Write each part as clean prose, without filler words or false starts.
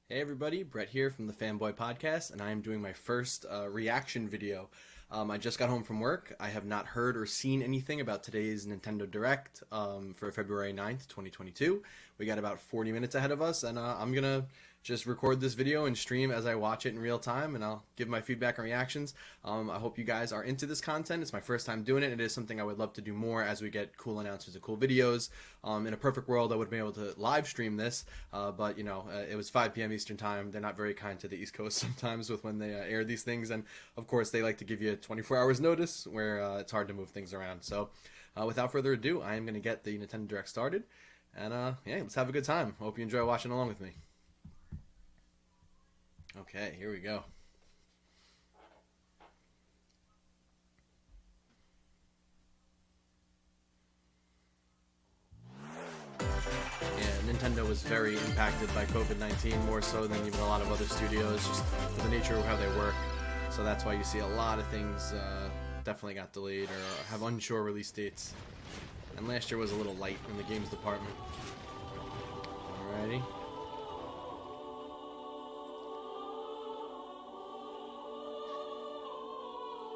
Hey everybody, Brett here from the Fanboy Podcast, and I am doing my first reaction video. I just got home from work. I have not heard or seen anything about today's Nintendo Direct for February 9th, 2022. We got about 40 minutes ahead of us, and I'm going to just record this video and stream as I watch it in real time, and I'll give my feedback and reactions. I hope you guys are into this content. It's my first time doing it. It is something I would love to do more as we get cool announcements and cool videos. In a perfect world, I would have been able to live stream this, but, it was 5 p.m. Eastern Time. They're not very kind to the East Coast sometimes with when they air these things, and, of course, they like to give you 24 hours notice where it's hard to move things around. So, without further ado, I am going to get the Nintendo Direct started, and, yeah, let's have a good time. Hope you enjoy watching along with me. Okay, here we go. Yeah, Nintendo was very impacted by COVID-19, more so than even a lot of other studios, just for the nature of how they work. So that's why you see a lot of things definitely got delayed or have unsure release dates. And last year was a little light in the games department. Alrighty.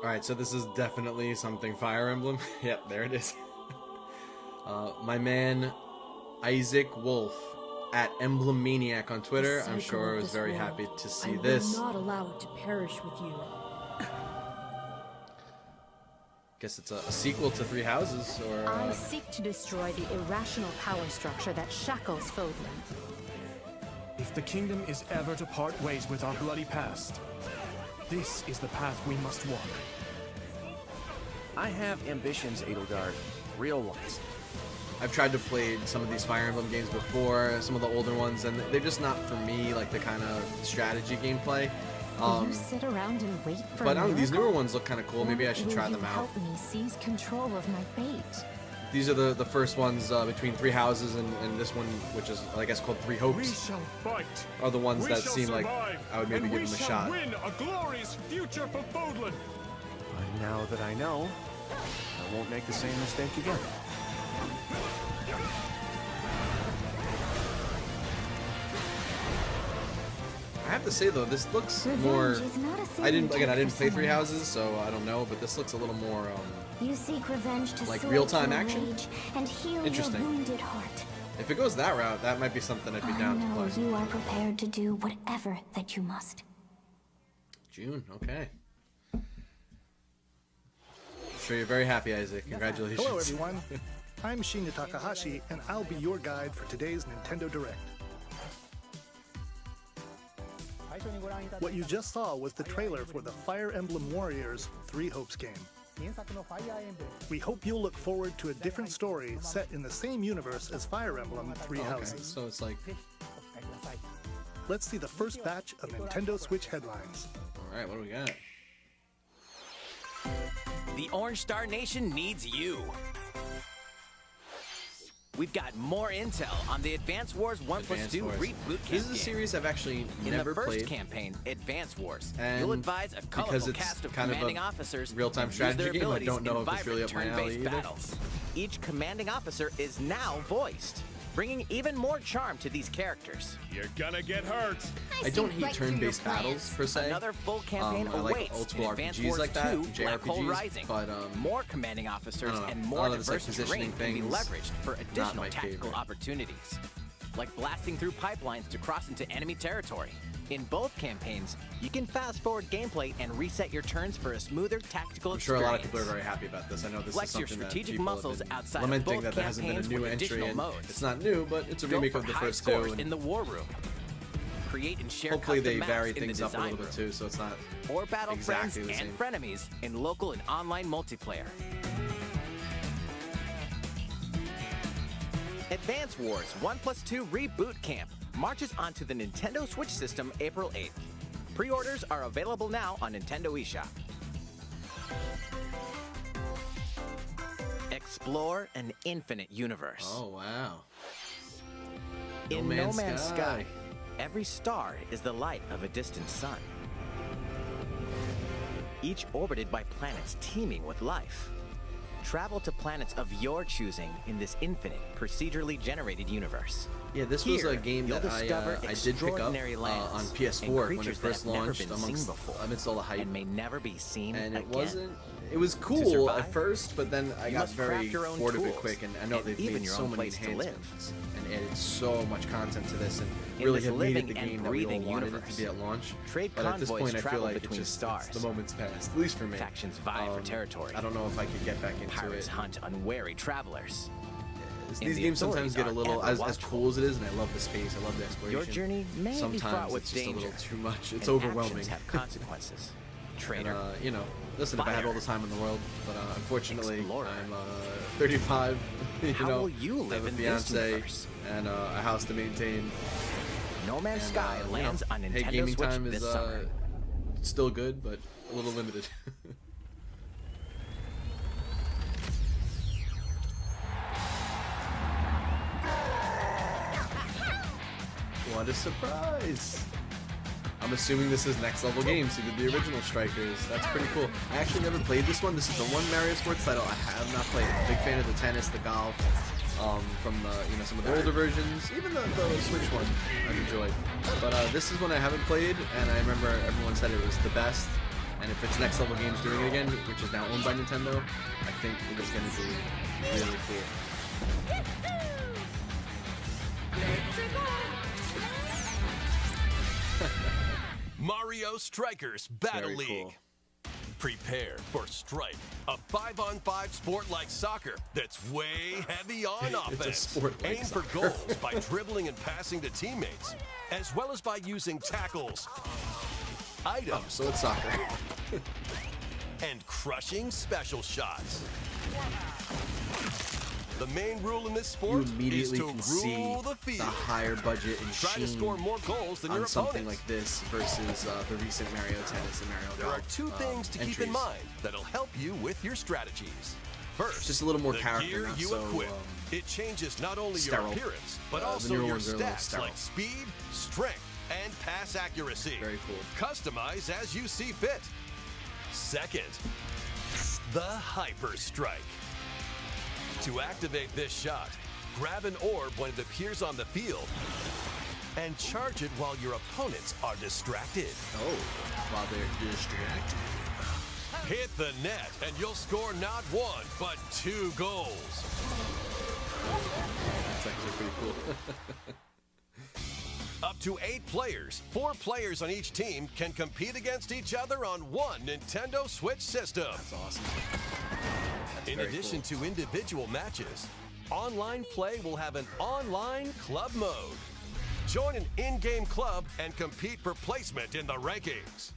Alright, so this is definitely something Fire Emblem. Yep, there it is. My man Isaac Wolf at Emblem Maniac on Twitter, I'm sure was very happy to see this. I will not allow it to perish with you. Guess it's a sequel to Three Houses, or I seek to destroy the irrational power structure that shackles Fodlan. If the kingdom is ever to part ways with our bloody past, this is the path we must walk. I have ambitions, Edelgard. Real ones. I've tried to play some of these Fire Emblem games before, some of the older ones, and they're just not for me, like the kind of strategy gameplay. You sit around and wait for But these newer ones look kind of cool. Maybe I should try them out. Help me seize control of my fate. These are the first ones between Three Houses and this one, which is, I guess, called Three We Hopes, shall fight. are the ones We that shall seem like survive, I would maybe and give them a shot. We shall win a glorious future for Fodlan. But now that I know, I won't make the same mistake again. I have to say though, this looks Revenge more. is not a sin I didn't you play take for Three someone Houses, else. so I don't know. But this looks a little more You seek revenge to like soar real-time to action? rage and heal Interesting. your wounded heart. If it goes that route, that might be something I'd be I down to know play. you are prepared to do whatever that you must. June, okay. I'm sure you're very happy, Isaac. Congratulations. Hello everyone, I'm Shinya Takahashi and I'll be your guide for today's Nintendo Direct. What you just saw was the trailer for the Fire Emblem Warriors Three Hopes game. We hope you'll look forward to a different story set in the same universe as Fire Emblem Three Okay, Houses. so it's like, Let's see the first batch of Nintendo Switch headlines. all right, what do we got? The Orange Star Nation needs you. We've got more intel on the Advance Wars 1+2 Advance Wars. reboot campaign. This is a series I've actually In never the first played. campaign, Advance Wars, And you'll advise a because colorful it's cast of kind of a commanding officers real-time who use their strategy game, I abilities don't know in if it's really vibrant up my alley turn-based either. battles. Each commanding officer is now voiced, bringing even more charm to these characters. You're gonna get hurt. I don't hate turn-based battles per se. Another full campaign I like awaits old school in Advance RPGs Wars like that, 2, Black Hole JRPGs, Rising. but More commanding officers I don't know. and A more lot of this, like, diverse positioning terrain can be things, leveraged for not additional my tactical favorite. opportunities, like blasting through pipelines to cross into enemy territory. In both campaigns, you can fast-forward gameplay and reset your turns for a smoother tactical I'm sure a experience. lot of people are very happy about this. I know this Flex is your something that strategic people muscles have been outside of lamenting both that there hasn't been a campaigns new with entry, additional and modes. it's not new, but it's a Go remake for of the high first two. scores And in the war room. Create and share hopefully they custom vary maps in the things up a design little bit room. too, so it's not Or battle exactly friends the and same. frenemies in local and online multiplayer. Advance Wars 1+2 Reboot Camp marches onto the Nintendo Switch system April 8th. Pre-orders are available now on Nintendo eShop. Explore an infinite universe. Oh wow. In No No Man's Man's Sky. Sky, every star is the light of a distant sun. Each orbited by planets teeming with life. Travel to planets of your choosing in this infinite, procedurally generated universe. Yeah, this was Here, a game you'll that discover I did pick up extraordinary on lands PS4 and when it creatures that first have never launched been seen before amidst all the hype. and may never be seen And it again. was cool survive, at first, but then I you got must very craft your own bored of it tools, quick, and I know and they've even made your so own many place to live. enhancements and added so much content to this, and In really this have made it living the and game that we all breathing wanted it universe, to be at launch. trade But at this convoys point, I feel travel like between stars. the moment's passed, at least for me. Factions vie for territory. I don't know if I could get back into Pirates it. hunt unwary travelers. And These the games sometimes authorities get a are little, ever as watchful. cool as it is, and I love the space, I love the exploration. Your journey may be sometimes fraught with it's just danger. a little too much. It's and overwhelming. actions have consequences. And, Traitor. you know, listen, if I had all the time in the world, but unfortunately, Explorer. I'm 35. You How know, will you live have a in this fiance universe? and a house to maintain. No Man's And, Sky you know, lands on hey, Nintendo gaming Switch time this is summer. still good, but a little limited. What a surprise! I'm assuming this is next level games who did the original Strikers. That's pretty cool. I actually never played this one. This is the one Mario Sports title I have not played. I'm a big fan of the tennis, the golf, from the some of the older versions, even the Switch one I've enjoyed. But this is one I haven't played, and I remember everyone said it was the best. And if it's next level games doing it again, which is now owned by Nintendo, I think it is going to be really cool. Mario Strikers Battle Very League. cool. Prepare for Strike, a 5-on-5 sport like soccer that's way heavy on offense. It's a sport like Aim for goals by dribbling and passing to teammates, as well as by using tackles, items, So it's soccer. and crushing special shots. The main rule in this You sport is immediately to can see rule the the field. higher budget and Try to sheen score more goals than your on something opponents. like this versus the recent Mario Tennis and Mario There are Golf, two things to keep in entries. mind that'll help you with your strategies. First, Just a little more the character, gear not you so, equip. It changes not only sterile. your appearance, but The also newer your ones are a little stats sterile. like speed, strength, and pass accuracy. Very cool. Customize as you see fit. Second, the Hyper Strike. To activate this shot, grab an orb when it appears on the field and charge it while your opponents are distracted. Oh, while they're distracted. Hit the net and you'll score not one, but 2 goals. That's actually pretty cool. Up to 8 players, 4 players on each team can compete against each other on one Nintendo Switch system. That's awesome. That's In very addition cool. to individual matches, online play will have an online club mode. Join an in-game club and compete for placement in the rankings.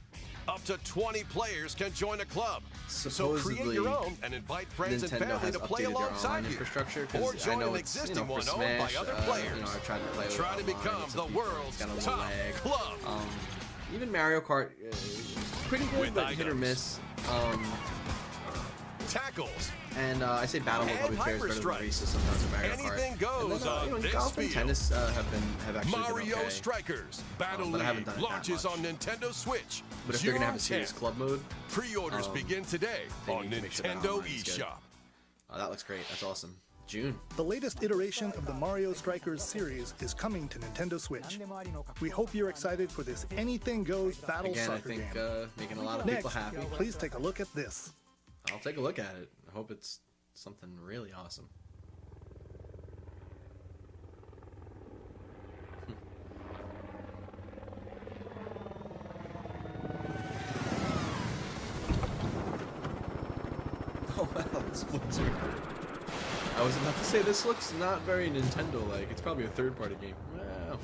Up to 20 players can join a club. So create Supposedly, your own and invite friends and Nintendo family has to play updated their alongside online you. infrastructure, Or 'cause I join know an it's, existing for one owned Smash, by other players. I've tried to play with Try it to online, become it's the a bit- world's it's got a little top lag. club. Even Mario Kart is pretty good, With but hit or items. miss. Tackles. And I say Battle Mode And probably fares better than Hyperstrike. races sometimes in Mario Kart. Anything goes and then, on this golf and field. tennis have actually Mario been okay. Strikers Battle but I haven't League done it that launches much. on Nintendo Switch. But if they're gonna have a June serious 10th. club mode, Pre-orders begin today they on need to make sure that Nintendo online is good. eShop. that looks great. That's awesome. June. The latest iteration of the Mario Strikers series is coming to Nintendo Switch. We hope you're excited for this anything goes battle Again, I soccer think game. making a lot of people Next, happy. please take a look at this. I'll take a look at it. I hope it's something really awesome. Oh wow, Splatoon. I was about to say, this looks not very Nintendo-like. It's probably a third-party game. Wow.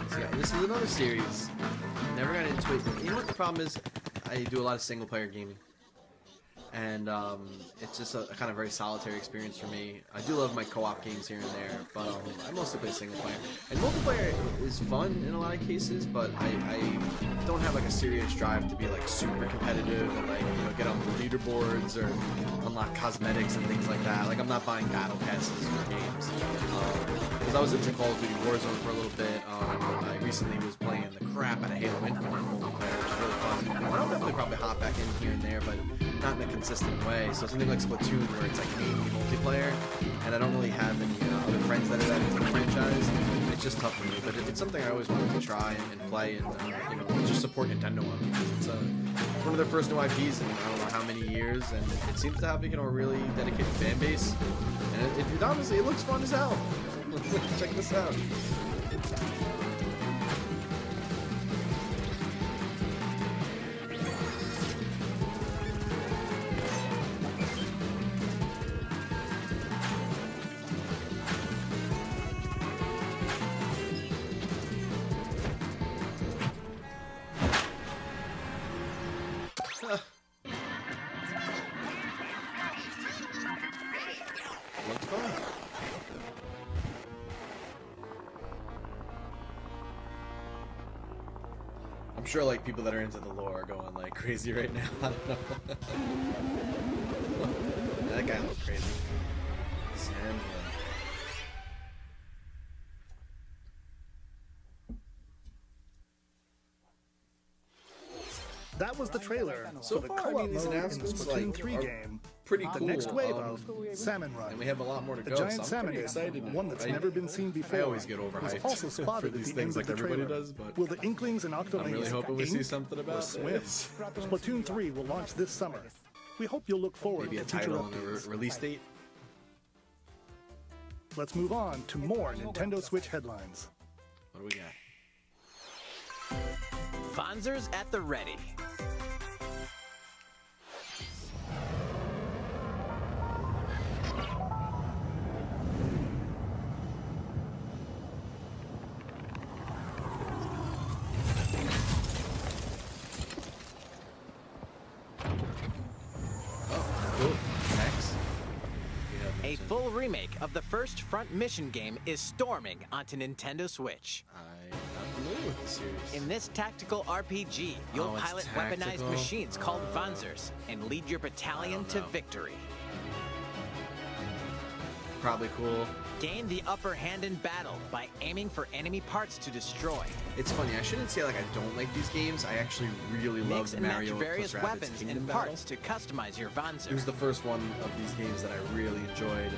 So yeah, this is another series. Never got into it. You know what the problem is? I do a lot of single-player gaming. And it's just a kind of very solitary experience for me. I do love my co-op games here and there, but I mostly play single player. And multiplayer is fun in a lot of cases, but I don't have like a serious drive to be like super competitive and like get on the leaderboards or unlock cosmetics and things like that. Like I'm not buying battle passes for games. because I was into Call of Duty Warzone for a little bit. I recently was playing the crap out of Halo Infinite multiplayer, which is really fun. And I'll definitely probably hop back in here and there, but not in a consistent way. So something like Splatoon, where it's like mainly multiplayer, and I don't really have any other friends that are that into the franchise. It's just tough for me, but it's something I always wanted to try and play, and you know, just support Nintendo on, because it's one of their first new IPs in I don't know how many years, and it seems to have, you know, a really dedicated fan base. And it honestly, it looks fun as hell. Check this out. Looks fun. I'm sure like people that are into the lore are going like crazy right now. I don't know. That guy looks crazy. Sandman. That was the trailer So for the far, I co-op mean, these mode in the announcements, Splatoon like, 3 are game. pretty The cool. next wave of Salmon Run. And we have a lot more to The go. giant so I'm salmon pretty excited. one that's I- never been seen before. I always get was overhyped also for spotted these at the things end like of the everybody trailer. does, but Will the Inklings and Octolanes I'm really hoping we see ink something or about swim? this. Splatoon 3 will launch this summer. We hope you'll look forward Maybe a to future title and a updates. release date. Let's move on to more Nintendo Switch headlines. What do we got? Fonzers at the ready. Oh, cool. Next. We A have full remake of the first Front Mission game is storming onto Nintendo Switch. I'm not familiar with the series. In this tactical RPG, you'll Oh, it's pilot tactical? weaponized machines called Vanzers and lead your battalion to know. victory. Probably cool. Gain the upper hand in battle by aiming for enemy parts to destroy. It's funny. I shouldn't say like I don't like these games. I actually really Mix love and match Mario various plus Rabbids weapons Kingdom and Battle. parts to customize your It was Vanzer. the first one of these games that I really enjoyed.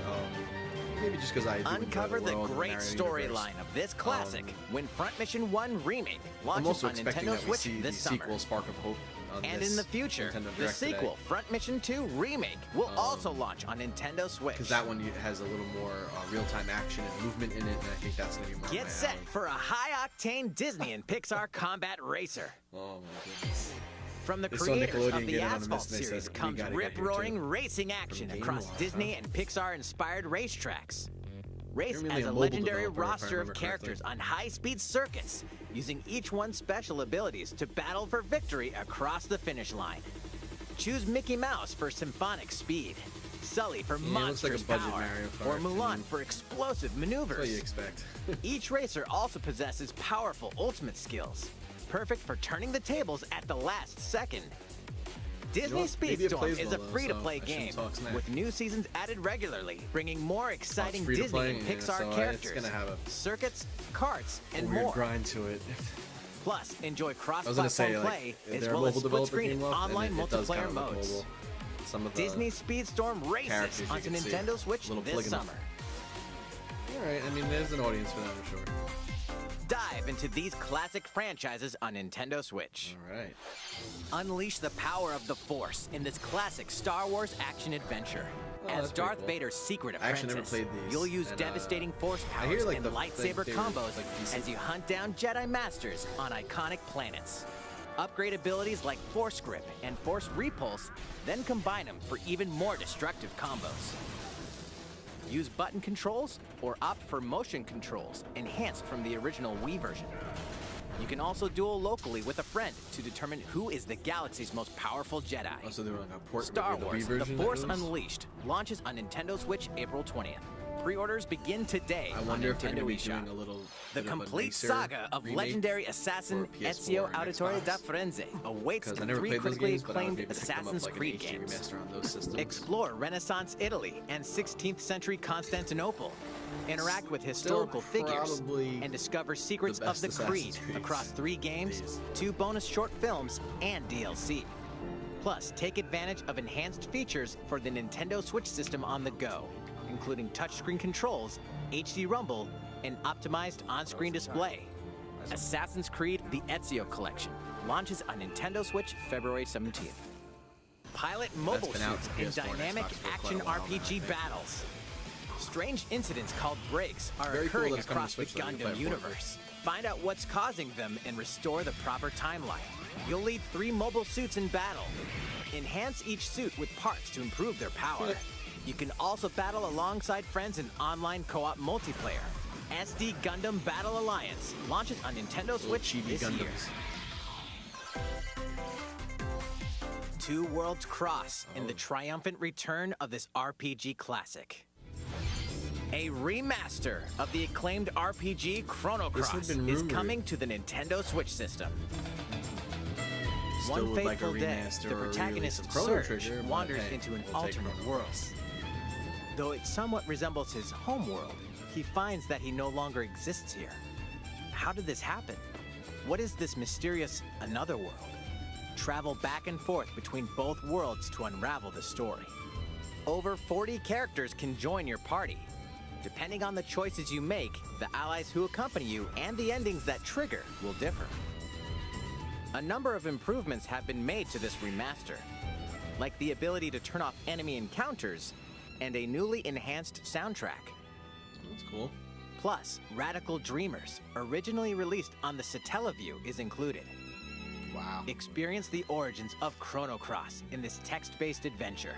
Maybe just because I do Uncover enjoy the world and great Mario storyline universe. of this classic when Front Mission 1 Remake I'm launches also on expecting Nintendo that we Switch see the this summer. sequel, Spark of Hope, on And this in the future, Nintendo the Direct sequel, today. Front Mission 2 Remake, will also launch on Nintendo Switch. Because that one has a little more real-time action and movement in it, and I think that's going to be more Get my set alley. for a high-octane Disney and Pixar combat racer. Oh my goodness. From the They saw creators Nickelodeon of get the in on the Asphalt list, and they series said, "We comes gotta get here, rip-roaring too." racing action From across Game Disney Loft, and Pixar-inspired racetracks. Race You're mainly as a a mobile legendary developer, if I roster of remember characters correctly. on high-speed circuits, using each one's special abilities to battle for victory across the finish line. Choose Mickey Mouse for symphonic speed, Sully for Yeah, it looks like a monstrous budget power, Mario Kart. or Mulan I mean, for explosive That's what maneuvers. you expect. Each racer also possesses powerful ultimate skills, perfect for turning the tables at the last second. Disney what? Maybe it Speedstorm plays is well, a though, free-to-play so I game shouldn't talk smack. with new seasons added regularly, bringing more exciting Disney free-to-play, and yeah, Pixar so it's characters, gonna have a circuits, carts, and Weird more. grind to it. Plus, enjoy I was cross-platform gonna say, play like, as they're a well as mobile developer, split-screen Game and Loft, online and it does multiplayer kind of look modes. mobile. Some of the Disney Speedstorm races characters you onto can see. Nintendo Switch Little this polygonal. summer. All right, I mean, there's an audience for that, I'm sure. Dive into these classic franchises on Nintendo Switch. All right. Unleash the power of the Force in this classic Star Wars action adventure. Oh, As that's pretty Darth cool. Vader's secret I actually apprentice, never played these, you'll use and, devastating Force I powers hear, like, and the lightsaber they were, combos like, decent. as you hunt down Jedi Masters on iconic planets. Upgrade abilities like Force Grip and Force Repulse, then combine them for even more destructive combos. Use button controls or opt for motion controls, enhanced from the original Wii version. You can also duel locally with a friend to determine who is the galaxy's most powerful Jedi. Also, they're like a port Star of the Wii Wars: The version that Force released? Unleashed launches on Nintendo Switch April 20th. Pre-orders begin today I on wonder if they're Nintendo going to be eShop. doing a little The bit of a complete nicer saga of remake legendary assassin for PS4 Ezio and Auditore Xbox. da Firenze awaits Because I in never 3 played those critically games, but I would acclaimed be able to pick them Assassin's up like Creed an HD games. remaster on those systems. Explore Renaissance Italy and 16th century Constantinople. Interact with historical figures probably and discover secrets the of the best Creed Assassin's Creed across 3 games, days. 2 bonus short films, and DLC. Plus, take advantage of enhanced features for the Nintendo Switch system on the go, including touchscreen controls, HD Rumble, and optimized on-screen display. Assassin's Creed: The Ezio Collection launches on Nintendo Switch February 17th. Pilot mobile been out suits for in PS4 and dynamic Xbox for quite action a while now, I RPG think. battles. Strange incidents called breaks are Very cool occurring that it's coming to across the Switch, though. You can play Gundam it universe. Find out what's causing them and restore the proper timeline. You'll lead 3 mobile suits in battle. Enhance each suit with parts to improve their power. You can also battle alongside friends in online co-op multiplayer. SD Gundam Battle Alliance launches on Nintendo Switch chibi this year. Gundams. 2 worlds cross in the triumphant return of this RPG classic. A remaster of the acclaimed RPG Chrono This had Cross been is rumored. coming to the Nintendo Switch system. Still One would like a fateful day, remaster the or a re-release protagonist of Chrono Surge Trigger, but wanders hey, into an we'll take alternate Chrono world. Cross. Though it somewhat resembles his home world, he finds that he no longer exists here. How did this happen? What is this mysterious another world? Travel back and forth between both worlds to unravel the story. Over 40 characters can join your party. Depending on the choices you make, the allies who accompany you and the endings that trigger will differ. A number of improvements have been made to this remaster, like the ability to turn off enemy encounters and a newly enhanced soundtrack. That's cool. Plus, Radical Dreamers, originally released on the Satellaview, is included. Wow. Experience the origins of Chrono Cross in this text-based adventure.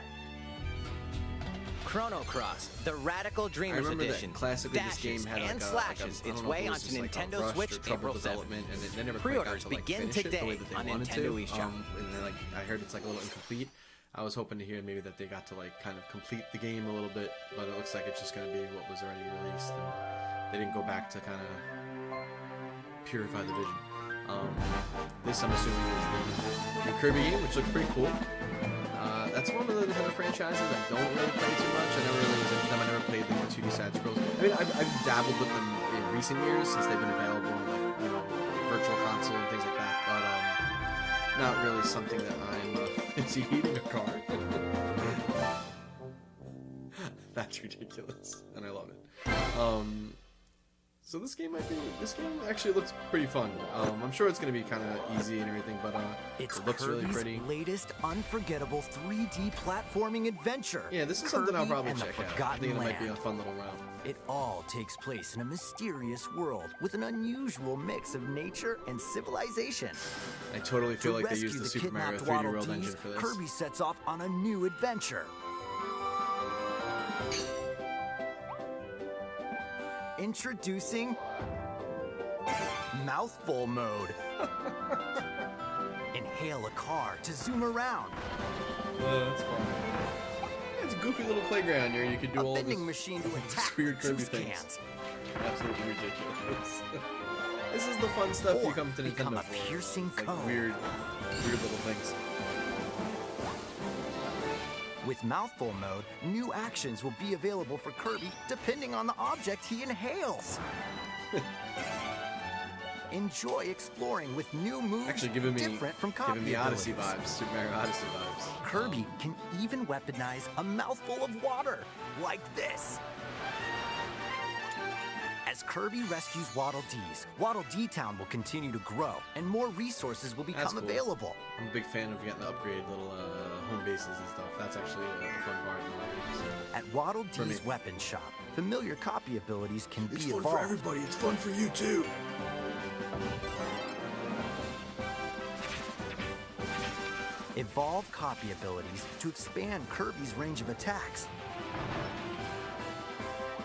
Chrono Cross, the Radical Dreamers I remember Edition, that classically this game dashes had like and a, slashes I its don't know if way it was onto just like a Nintendo rushed Switch or troubled April 7th. development, and they never quite got Pre-orders to, like, begin finish it the today way that they on wanted Nintendo to. eShop. And then, like, I heard it's like a little incomplete. I was hoping to hear maybe that they got to like kind of complete the game a little bit, but it looks like it's just going to be what was already released. And they didn't go back to kind of purify the vision. This I'm assuming is the new Kirby game, which looks pretty cool. That's one of the Nintendo franchises I don't really play too much. I never really was into them. I never played the 2D side scrolls. I mean, I've dabbled with them in recent years since they've been available on like virtual console and things like that, but not really something that I'm is he eating a card? That's ridiculous, and I love it. So this game actually looks pretty fun. I'm sure it's gonna be kind of easy and everything, but It's it looks Kirby's really pretty. latest unforgettable 3D platforming adventure. Yeah, this is something I'll Kirby probably and the check out. I Forgotten think it might be a Land. fun little round. It all takes place in a mysterious world with an unusual mix of nature and civilization. I totally feel To like they rescue used the the Super Mario kidnapped 3D Waddle World engine Dees, for this. Kirby sets off on a new adventure. Introducing Mouthful Mode. Inhale a car to zoom around. That's fun. Yeah, it's a goofy little playground here. You can do A all this vending machine to attack weird Kirby juice things. cans. Absolutely ridiculous. This is the fun stuff you Or come to become Nintendo a for. piercing It's like cone. weird little things. With Mouthful Mode, new actions will be available for Kirby depending on the object he inhales. Enjoy exploring with new moves Actually, giving different from copy me Odyssey abilities. vibes, Super Mario Odyssey vibes. Kirby can even weaponize a mouthful of water, like this. As Kirby rescues Waddle Dees, Waddle Dee Town will continue to grow, and more resources will That's become cool. available. I'm a big fan of getting the upgrade little home bases and stuff. That's actually a fun part. in a lot of games. At Waddle For me. Dee's weapon shop, familiar copy abilities can It's be fun evolved. for everybody. It's fun for you too. Evolve copy abilities to expand Kirby's range of attacks.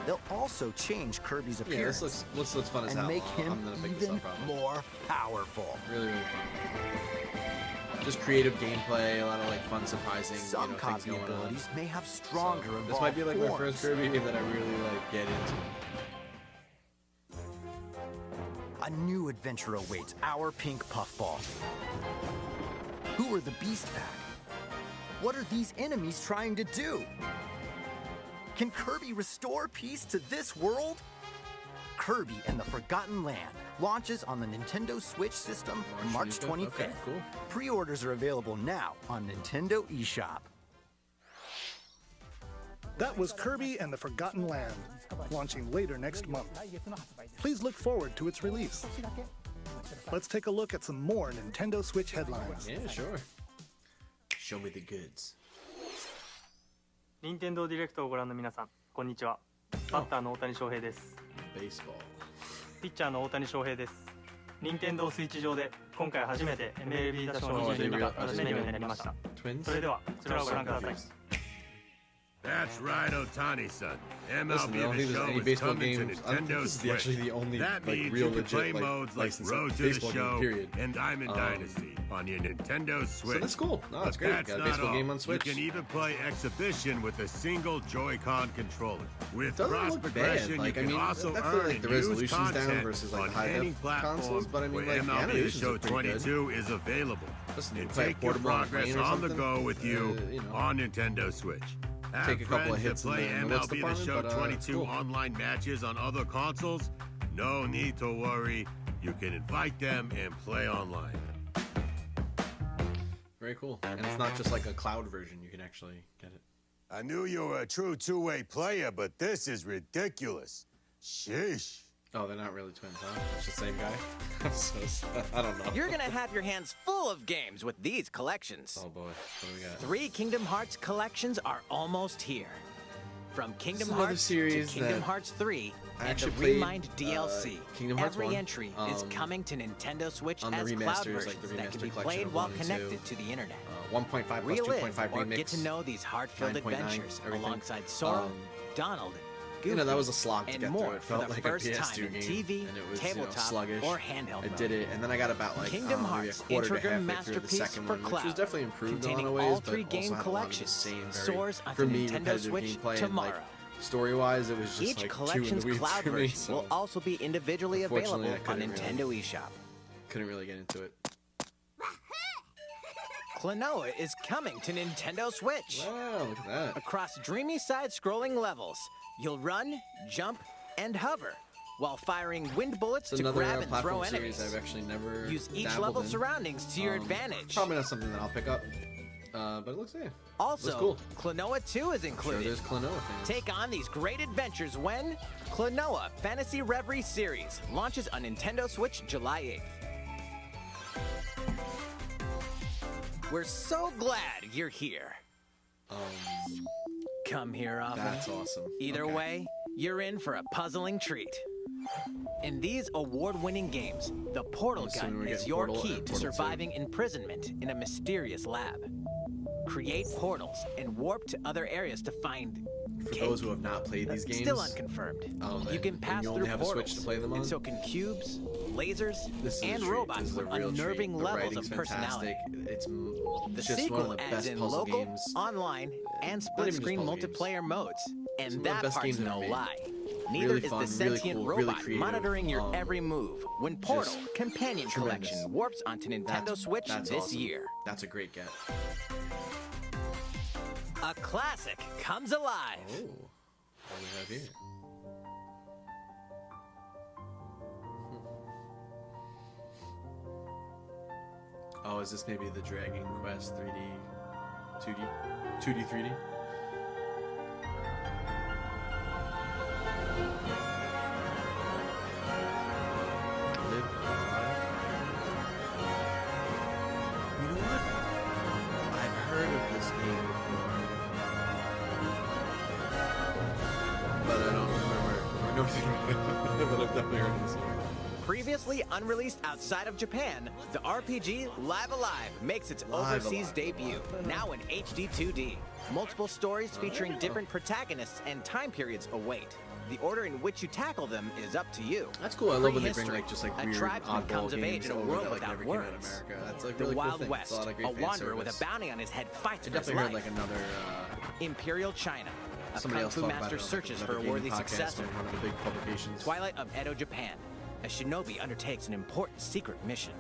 They'll also change Kirby's Yeah, appearance this looks fun as and hell. make him I'm gonna pick this even up probably. more powerful. Really fun. just creative gameplay, a lot of like fun, surprising, Some things copy going on. abilities may have stronger So, involved this might be like my forms. first Kirby game that I really like get into. A new adventure awaits our pink puffball. Who are the Beast Pack? What are these enemies trying to do? Can Kirby restore peace to this world? Kirby and the Forgotten Land launches on the Nintendo Switch system March 25th. Okay, cool. Pre-orders are available now on Nintendo eShop. That was Kirby and the Forgotten Land, launching later next month. Please look forward to its release. Let's take a look at some more Nintendo Switch headlines. Yeah, sure. Show me the goods. 任天堂ディレクトをご覧の皆さん、こんにちは。バッターの大谷翔平です。 Baseball. ピッチャーの大谷翔平です。任天堂スイッチ上で今回初めて MLB 打賞22が楽しめるようになりました。それではこちらをご覧ください。 That's right, Otani-san. Listen, I don't MLB think The there's Show any is baseball coming to games. I don't think Nintendo this is Switch. actually the only That like means real you can play legit modes like licensed Road to the baseball Show game, period. and Diamond Dynasty on your Nintendo Switch. So that's cool. No, that's But great. that's Got a not baseball all. game on Switch. You can even play Exhibition with a single Joy-Con controller. With Doesn't cross look bad. progression, Like, you I can mean, also definitely, earn like, the and use resolution's down content versus, like, on high-def any platform consoles, but I mean, where like, the MLB The animations Show look pretty good. 22 is available. Listen, you And play take your portable on a progress plane or on the something, go with you you know. on Nintendo Switch. Have Take a couple of friends hits that in play the looks MLB The department, Show but, 22 cool. online matches on other consoles? No need to worry. You can invite them and play online. Very cool. And it's not just like a cloud version. You can actually get it. I knew you were a true two-way player, but this is ridiculous. Sheesh. Oh, they're not really twins, huh? It's the same guy? I don't know. You're gonna have your hands full of games with these collections. Oh boy, what do we got? 3 Kingdom Hearts collections are almost here. From Kingdom another Hearts to series Kingdom that Hearts 3 I and the actually played, Remind DLC. Kingdom Hearts Every 1, entry is coming to Nintendo Switch on the as cloud remasters, versions like the that can be remastered collection played of while 1 and 2. connected to the internet. 1.5 plus Relive 2.5 or remix. get to know these heart-filled 9.9, adventures everything. alongside Sora, Donald, Goofy, You know, that was a slog to and get more through. It for felt the like first a PS2 time in game, TV, and it was tabletop, sluggish. or handheld I mode. did it, and then I got about like Kingdom maybe a Hearts quarter to Integral halfway through the Masterpiece second for one, which Cloud, was definitely improved in a lot containing of ways, all but 3 also game had a lot of the collections, same very, soars onto for me, Nintendo repetitive Switch gameplay, and tomorrow. like story-wise, it was just Each like collection's chewing the weeds cloud for me. version So will also be individually unfortunately, available I on couldn't Nintendo really- eShop. couldn't really get into it. Klonoa is coming to Nintendo Switch. Wow, look at that. Across dreamy side-scrolling levels, you'll run, jump, and hover while firing wind bullets It's to another grab and throw platform enemies. series I've actually never Use each dabbled level's in. surroundings to your advantage. Probably not something that I'll pick up, but it looks Also, looks cool. Klonoa 2 is Sure, included. there's Klonoa things. Take on these great adventures when Klonoa Fantasy Reverie Series launches on Nintendo Switch July 8th. We're so glad you're here. Come here often. That's awesome. Either Okay. way, you're in for a puzzling treat. In these award-winning games, the Portal assuming Gun we're is getting your Portal key and to Portal 2. surviving imprisonment in a mysterious lab. Create portals and warp to other areas to find For cake. those who have not played these games, Still unconfirmed. You can and pass you only through have a portals, Switch to play them on? and so can cubes, lasers, This is and a treat. robots This is with a real unnerving treat. The levels writing's of personality. fantastic. It's The just sequel one of the adds best in puzzle local, games. online, and even split-screen just puzzle games. multiplayer modes. Some And of the that best part's games ever no made. lie. Neither Really is fun, the really sentient cool, really robot creative, monitoring your every move when Portal just Companion tremendous. Collection warps onto Nintendo Switch That's this awesome. year. That's a great get. A classic comes alive. Oh, what do we have here? Oh, is this maybe the Dragon Quest 3D, 2D, 3D? Live Alive? You know what? I've heard of this game before, but I don't remember anything about it. But I've definitely heard of this game. Previously unreleased outside of Japan, the RPG Live Alive makes its Live overseas Alive. debut, now in HD 2D. Multiple stories featuring different protagonists and time periods await. The order in which you tackle them is up to you. That's cool. I love when they bring Prehistory. like just like A weird tribesman oddball comes of age games in a over world that like without never came out of words. America. That's like a The really Wild cool thing. West, It's a lot of great a fan wanderer with a service. bounty on his head fights I for his definitely heard life. like another Imperial China, a somebody kung else fu talk about master it on, like, searches for a another worthy gaming podcast successor. or one of the big publications. Twilight of Edo, Japan. A shinobi undertakes an important secret mission.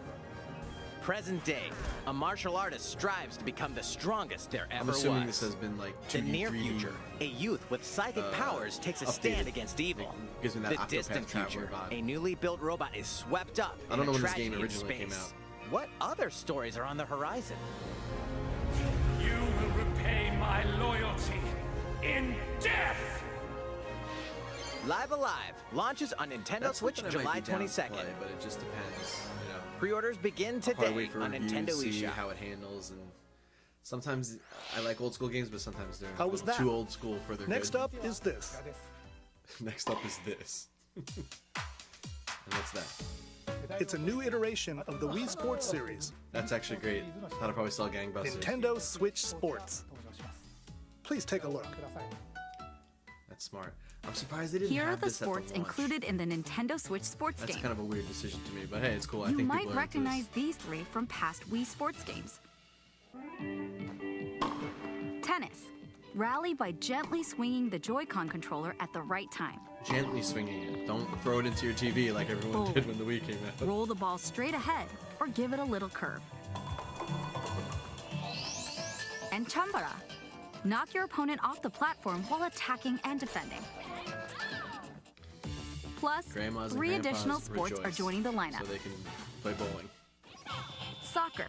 Present day, a martial artist strives to become the strongest there I'm ever assuming was. this has been like 2D, The near 3D, future, a youth with psychic powers takes a stand updated. against evil. Gives me that The Octopath distant Traveler future, vibe. a newly built robot is swept up I don't in know a when this tragedy game in originally came space. out. What other stories are on the horizon? You will repay my loyalty in death! Live Alive launches on Nintendo That's Switch something I July might be down to 22nd. play, but it just depends. You know, Pre-orders begin I'll probably today wait for on reviews, Nintendo see eShop. how it handles, and sometimes I like old school games, but sometimes they're How a was little that? too old school for their Next good. up is this. Next up is this. And what's that? It's a new iteration of the Wii Sports series, That's actually great. That'll probably sell gangbusters. Nintendo Switch Sports. Please take a look. That's smart. I'm surprised they didn't Here are have the this at sports the launch. included in the Nintendo Switch Sports That's game. kind of a weird decision to me, but hey, it's cool. I You think might people are into recognize this. these three from past Wii Sports games. Tennis. Rally by gently swinging the Joy-Con controller at the right time. Gently swinging it. Don't throw it into your TV like everyone Bold. did when the Wii came out. Roll the ball straight ahead or give it a little curve. And Chambara. Knock your opponent off the platform while attacking and defending. Plus, Grandmas and 3 additional grandpas sports are rejoice, joining the lineup. so they can play bowling. Soccer.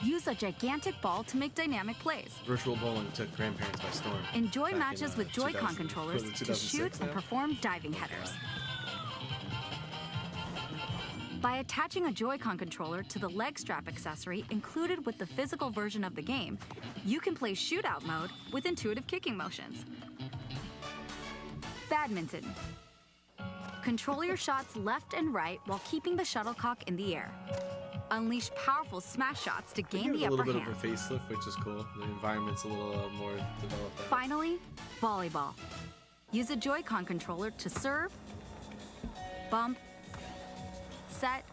Use a gigantic ball to make dynamic plays. Virtual bowling took grandparents by storm. Enjoy back matches in, with Joy-Con 2000 controllers was it to 2006 shoot and now? perform diving headers. By attaching a Joy-Con controller to the leg strap accessory included with the physical version of the game, you can play shootout mode with intuitive kicking motions. Badminton. Control your shots left and right while keeping the shuttlecock in the air. Unleash powerful smash shots to gain Give the it a upper little bit hand. of a facelift, which is cool. The environment's a little more developed. there. Finally, volleyball. Use a Joy-Con controller to serve, bump, set,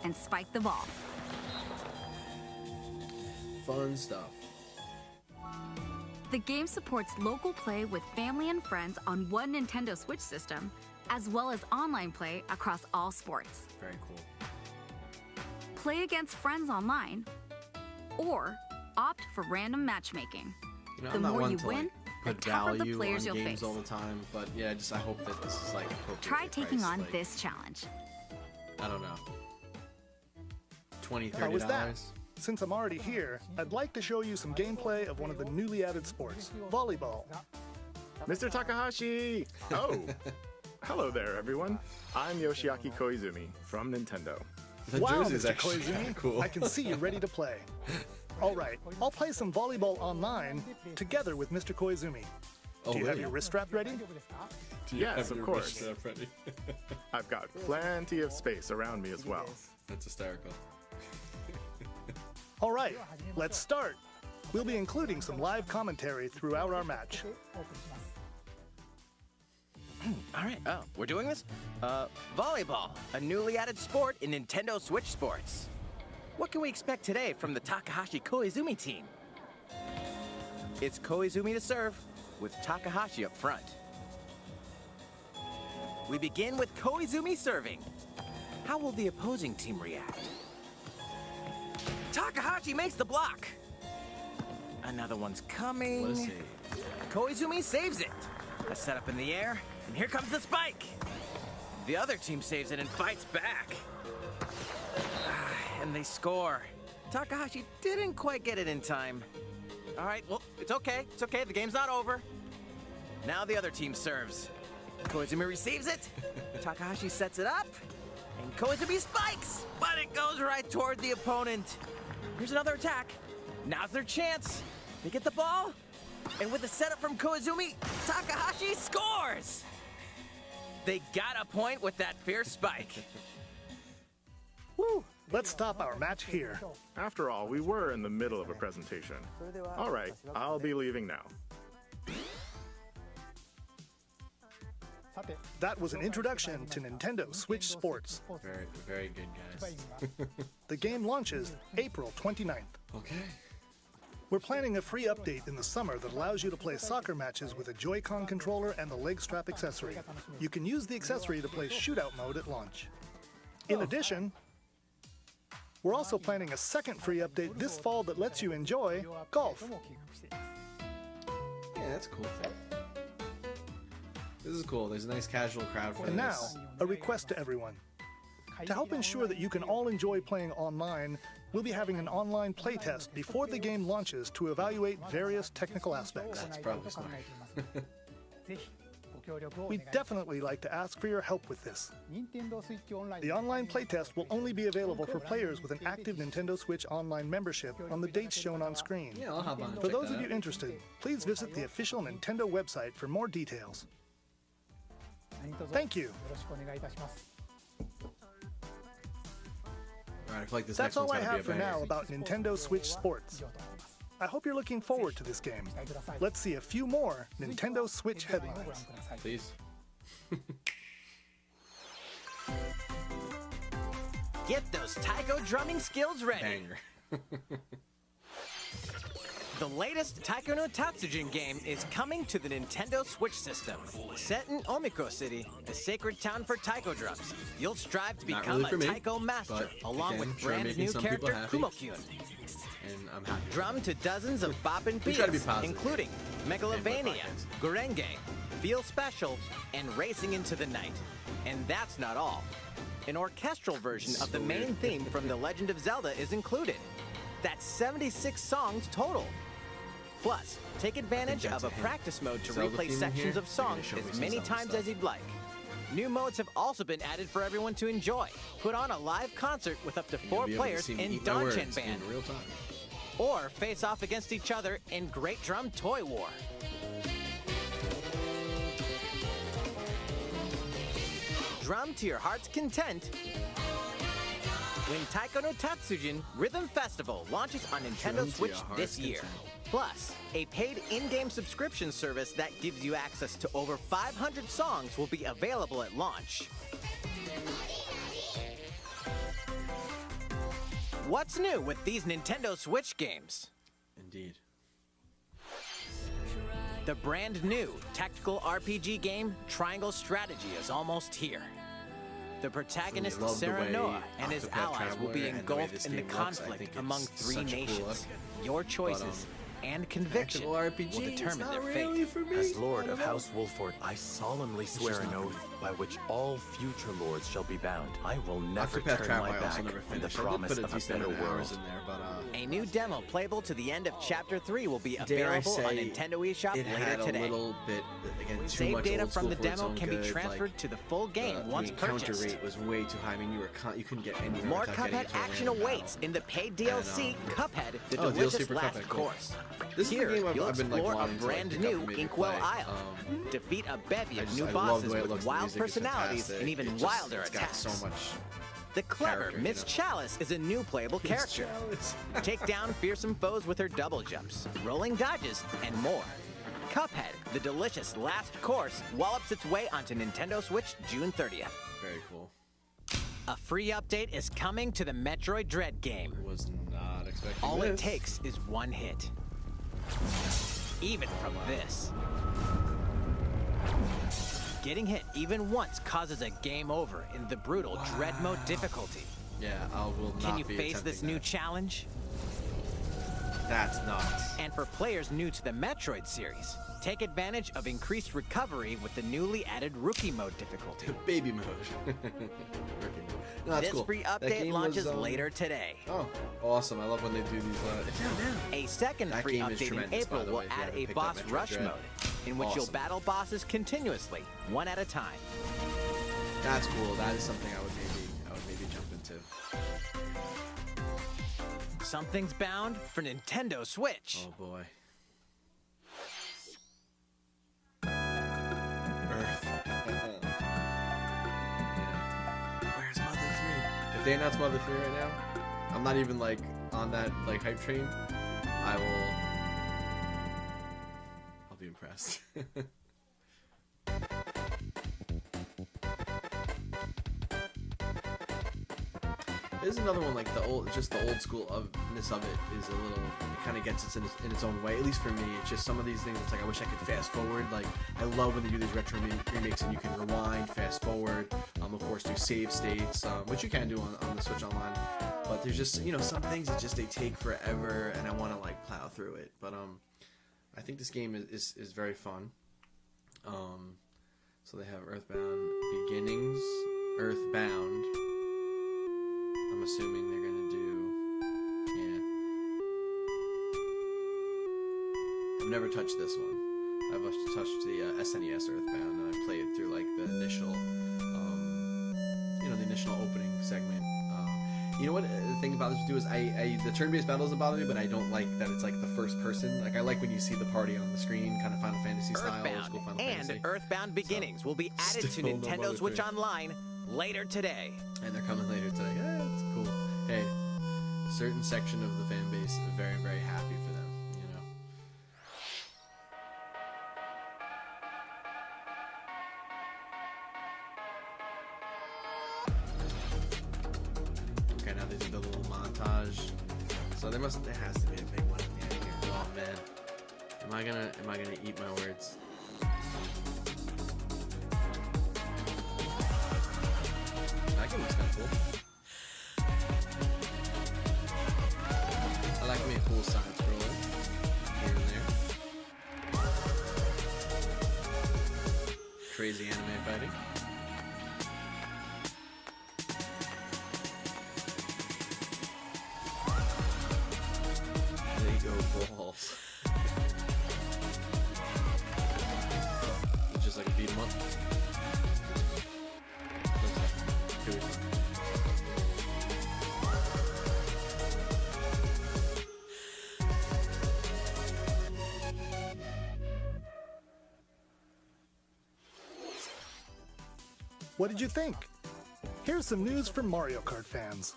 and spike the ball. Fun stuff. The game supports local play with family and friends on one Nintendo Switch system, as well as online play across all sports. Very cool. Play against friends online, or opt for random matchmaking. You know, The I'm not more one you to win, like the put tougher the value players on you'll games face. all the time, but yeah, I hope that this is like appropriately Try taking priced, on like, this challenge. I don't know. $20, How was that? $30. Since I'm already here, I'd like to show you some gameplay of one of the newly added sports, volleyball. Mr. Takahashi! Oh! Hello there, everyone. I'm Yoshiaki Koizumi from Nintendo. The Wow, jersey's Mr. actually Koizumi, cool. I can see you're ready to play. All right, I'll play some volleyball online together with Mr. Koizumi. Oh, Do you have really? your wrist strap ready? Do you Yes, have of your course. wrist strap ready? I've got plenty of space around me as well. That's hysterical. All right, let's start. We'll be including some live commentary throughout our match. All right, oh, we're doing this? Volleyball, a newly added sport in Nintendo Switch Sports. What can we expect today from the Takahashi Koizumi team? It's Koizumi to serve, with Takahashi up front. We begin with Koizumi serving. How will the opposing team react? Takahashi makes the block. Another one's coming. Let's see. Koizumi saves it. A setup in the air, and here comes the spike. The other team saves it and fights back. And they score. Takahashi didn't quite get it in time. All right, well, it's okay. It's okay. The game's not over. Now the other team serves. Koizumi receives it. Takahashi sets it up. And Koizumi spikes, but it goes right toward the opponent. Here's another attack. Now's their chance. They get the ball. And with the setup from Koizumi, Takahashi scores! They got a point with that fierce spike. Woo! Let's stop our match here. After all, we were in the middle of a presentation. All right, I'll be leaving now. That was an introduction to Nintendo Switch Sports. Very, very good, guys. The game launches April 29th. Okay. We're planning a free update in the summer that allows you to play soccer matches with a Joy-Con controller and the leg strap accessory. You can use the accessory to play shootout mode at launch. In addition, we're also planning a second free update this fall that lets you enjoy golf. Yeah, that's cool. This is cool. There's a nice casual crowd for And now, this. a request to everyone. To help ensure that you can all enjoy playing online, we'll be having an online playtest before the game launches to evaluate various technical aspects. That's probably smart. We'd definitely like to ask for your help with this. The online playtest will only be available for players with an active Nintendo Switch Online membership on the dates shown on screen. Yeah, I'll hop on and For check those that of you out. interested, please visit the official Nintendo website for more details. Thank you. Alright, I feel like this That's next one's all I gotta be have a for banger. now about Nintendo Switch Sports. I hope you're looking forward to this game. Let's see a few more Nintendo Switch headlines. Please. Get those taiko drumming skills ready. Banger. The latest Taiko no Tatsujin game is coming to the Nintendo Switch system. Set in Omiko City, the sacred town for taiko drums, you'll strive to Not become really for a me, taiko master, but along again, with sure, brand making new some people character happy. Kumo-kyun. And I'm happy. Drum to dozens of bop and We try to be beats, positive. including Megalovania, Gurenge, Feel Special, and Racing into the Night. And that's not all. An orchestral version of the main theme from The Legend of Zelda is included. That's 76 songs total. Plus, take advantage of a practice mode to Zelda replay theme in sections here? of They're songs gonna show me as some many Zelda times stuff. as you'd like. New modes have also been added for everyone to enjoy. Put on a live concert with up to You'll 4 be able to players see me in eat my words Danchan Band. in real time. Or face off against each other in Great Drum Toy War. Drum to your heart's content when Taiko no Tatsujin Rhythm Festival launches on Nintendo Drum to Switch your heart's this year. content. Plus, a paid in-game subscription service that gives you access to over 500 songs will be available at launch. What's new with these Nintendo Switch games? Indeed. The brand new tactical RPG game Triangle Strategy is almost here. The protagonist Love the way Serenoa and his Octopath allies will be Traveler and the way engulfed this in the game looks, I conflict think among it's 3 such a cool nations. look. Your choices and conviction Tactical RPG, will it's determine their not fate. really for me. As Lord of I don't know. House Wolford, I solemnly swear an oath by which all future lords shall be bound. I will never Octopath turn Traveler my I also back never in the finished. I did promise put a of a decent better amount of hours world. in there, but A new demo playable to the end of Chapter 3 will be dare I available on say, Nintendo eShop it later had today. a little bit, again, too Save much data old from school the for its demo own can be good, transferred like, to the full game once the encounter purchased. rate was way too high. I mean, you couldn't get anywhere More without getting Cuphead into a action random awaits battle. in the paid DLC Cuphead, the Oh, DLC delicious for last Cuphead, cool. course. This is the Here, game I've you'll been, like, explore a wanting to, like, brand pick up and new maybe Inkwell play. Isle, defeat a bevy of new I love bosses the way it with looks, the wild music is personalities fantastic. and even It just- wilder it's got attacks. so much The clever character, you Miss know. Chalice is a new playable Miss character. Chalice. Take down fearsome foes with her double jumps, rolling dodges, and more. Cuphead, the delicious last course, wallops its way onto Nintendo Switch June 30th. Very cool. A free update is coming to the Metroid Dread game. Was not expecting All this. it takes is one hit. Even from this. Getting hit even once causes a game over in the brutal Dread Mode difficulty. Yeah, I will not Can you be face this attempting new that. challenge? That's nuts. And for players new to the Metroid series, take advantage of increased recovery with the newly added Rookie Mode difficulty. Baby mode. No, that's This cool. free That update game launches was, later today. Oh, awesome. I love when they do these. It's out now. A second That free game is update in tremendous, by April the will way, if you add haven't a picked up boss Metroid rush Dread. mode, in which you'll Awesome. battle bosses continuously, one at a time. That's cool. That is something I would maybe jump into. Something's bound for Nintendo Switch. Oh boy. Earth. Where's Mother 3? If they announce Mother 3 right now, I'm not even like on that like hype train. I'll be impressed. There's another one like the old school ofness of it is a little. It kind of gets it in its own way. At least for me, it's just some of these things. It's like I wish I could fast forward. Like I love when they do these retro remakes and you can rewind, fast forward. Of course, do save states, which you can do on the Switch Online. But there's just some things that just they take forever, and I want to like plow through it. But I think this game is very fun. So they have Earthbound Beginnings, Earthbound. I'm assuming they're gonna do, yeah. I've never touched this one. I've touched the SNES Earthbound, and I played through like the initial, the initial opening segment. You know what? The thing about this too is the turn-based battle doesn't bother me, but I don't like that it's like the first person. Like I like when you see the party on the screen, kind of Final Fantasy style, old school Final Fantasy. And Earthbound Beginnings will be added to Still Nintendo Switch Online later today. And they're coming later today. Yeah, that's cool. Hey, certain section of the fan base is very, very happy for them, Okay, now they do the little montage. So there has to be a big one at the end here. Oh man. Am I gonna eat my words? That game looks kinda cool. I like me a cool side scroller here and there. Crazy anime fighting. There you go, balls. It's just like a beat 'em up. Here we go. What did you think? Here's some news for Mario Kart fans.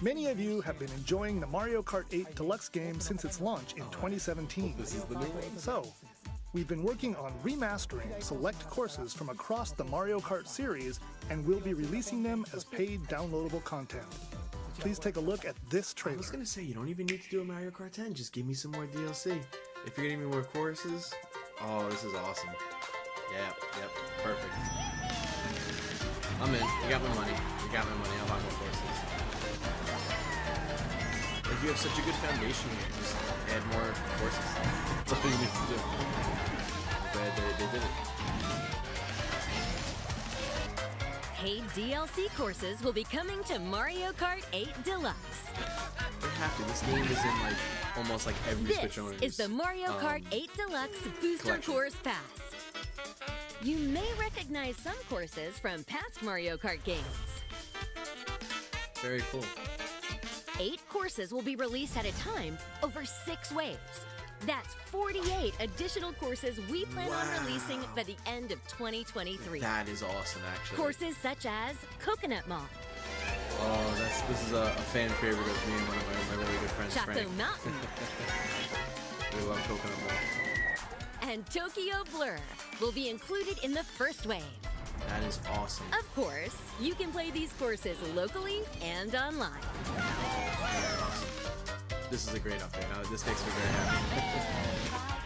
Many of you have been enjoying the Mario Kart 8 Deluxe game since its launch in 2017. This is the new one. So, we've been working on remastering select courses from across the Mario Kart series, and we'll be releasing them as paid downloadable content. Please take a look at this I trailer. was gonna say, you don't even need to do a Mario Kart 10, just give me some more DLC. If you're getting me more courses, oh, this is awesome. Yep, perfect. I'm in. You got my money. I'll buy more courses. Like, you have such a good foundation here, just add more courses. That's all you need to do. I'm glad they did it. Paid DLC courses will be coming to Mario Kart 8 Deluxe. They have to. This game is in, like, almost like every Switch This owner's is the Mario Kart 8 Deluxe Booster collection. Course Pass. You may recognize some courses from past Mario Kart games. Very cool. 8 courses will be released at a time over 6 waves. That's 48 additional courses we plan on releasing by the end of 2023. That is awesome, actually. Courses such as Coconut Mall, Oh, this is a fan favorite of me and one of my really good friends, Chaco Frank. Mountain, We love Coconut Mall. and Tokyo Blur will be included in the first wave. That is awesome. Of course, you can play these courses locally and online. Very awesome. This is a great update. Now, this makes me very happy.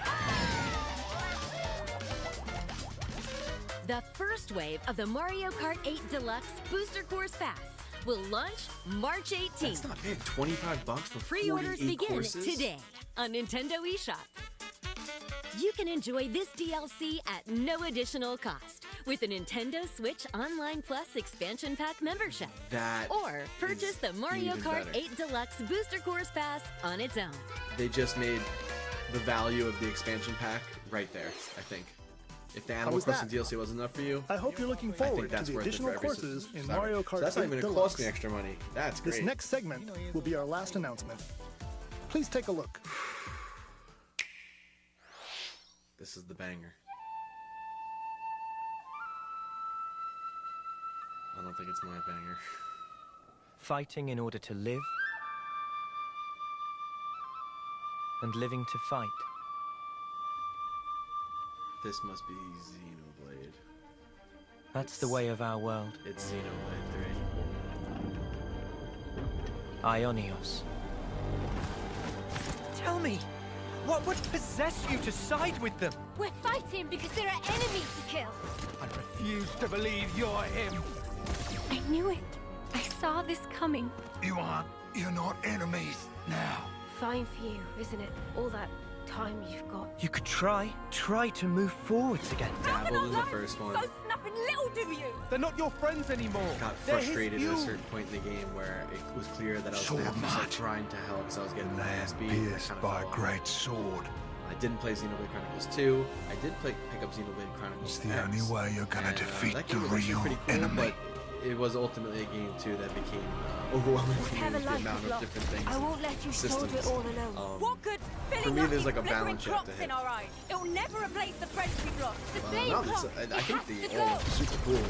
The first wave of the Mario Kart 8 Deluxe Booster Course Pass will launch March 18th. That's not bad. $25 for Pre-orders 48 begin courses? today on Nintendo eShop. You can enjoy this DLC at no additional cost with a Nintendo Switch Online Plus Expansion Pack membership. That Or purchase the Mario even Kart better. 8 Deluxe Booster Course Pass on its own. They just made the value of the expansion pack right there, I think. If the Animal was Crossing that? DLC wasn't enough for you, I hope you're looking I think forward to that's the worth it additional for every courses in subscriber. Mario Kart So that's not 8 even gonna Deluxe. cost me extra money. That's great. This next segment will be our last announcement. Please take a look. This is the banger. I don't think it's my banger. Fighting in order to live, and living to fight. This must be Xenoblade. That's the way of our world. It's Xenoblade 3. Ionios. Tell me, what would possess you to side with them? We're fighting because there are enemies to kill. I refuse to believe you're him. I knew it. I saw this coming. You're not enemies now. Fine for you, isn't it? All that time you've got. You could try to move forwards again. Dabbled in the first one. Nothing little do you. They're not your friends anymore. Got frustrated at a certain point in the game where it was clear that I was going to have to start trying to help because I was getting my ass beat. Pierced by a great sword. I didn't play Xenoblade Chronicles 2. I did pick up Xenoblade Chronicles It's the only way you're gonna defeat that the game was actually real pretty cool, enemy. But it was ultimately a game too that became overwhelming for me with the amount of different things. I won't let you systems. solve it all alone. What good? For me, there's like a balance you have to hit. In our eyes. It'll never replace the friends we've lost. The No, I think the all super cool.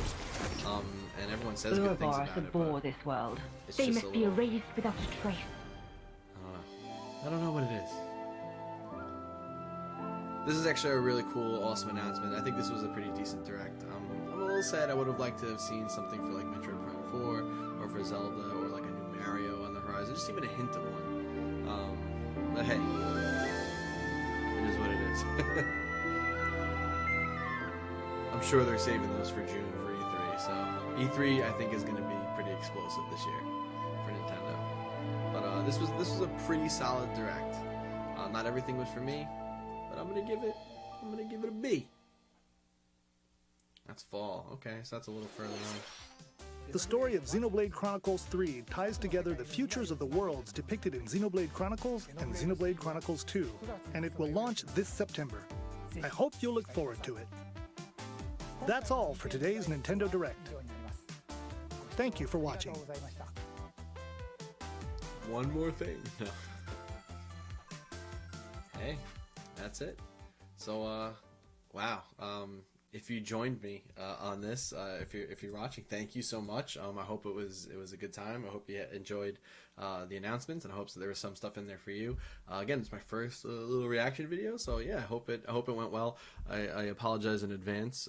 And everyone says good things about it. Bore this world. It's They just must a be little- erased without a trace. I don't know what it is. This is actually a really cool, awesome announcement. I think this was a pretty decent direct. I'm a little sad. I would have liked to have seen something for like Metroid Prime 4 or for Zelda or like a new Mario on the horizon. Just even a hint of one. But hey, it is what it is. I'm sure they're saving those for June for E3. So E3 I think is going to be pretty explosive this year for Nintendo. But this was a pretty solid direct. Not everything was for me. But I'm gonna give it a B. That's fall. Okay, so that's a little further on. The story of Xenoblade Chronicles 3 ties together the futures of the worlds depicted in Xenoblade Chronicles and Xenoblade Chronicles 2, and it will launch this September. I hope you'll look forward to it. That's all for today's Nintendo Direct. Thank you for watching. One more thing. No. Hey, that's it. So, wow. If you joined me on this, if you're watching, thank you so much. I hope it was a good time. I hope you enjoyed the announcements, and I hope that there was some stuff in there for you. Again, it's my first little reaction video, so yeah, I hope it went well. I apologize in advance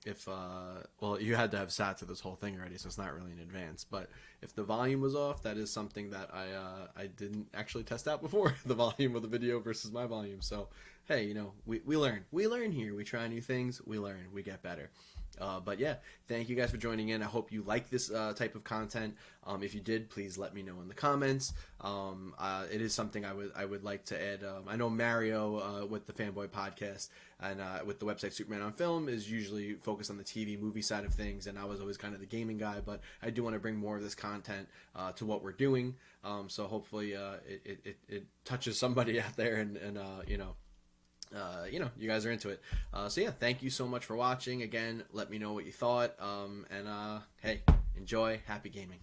if well, you had to have sat through this whole thing already, so it's not really in advance. But if the volume was off, that is something that I didn't actually test out before, the volume of the video versus my volume. So hey, you know, we learn here. We try new things, we learn, we get better. But yeah, thank you guys for joining in. I hope you like this type of content. If you did, please let me know in the comments. It is something I would like to add. I know Mario with the Fanboy Podcast and with the website Superman on Film is usually focused on the TV movie side of things, and I was always kind of the gaming guy. But I do want to bring more of this content to what we're doing. So hopefully it touches somebody out there, and you know. You guys are into it. So yeah, thank you so much for watching. Again, let me know what you thought. And hey, enjoy. Happy gaming.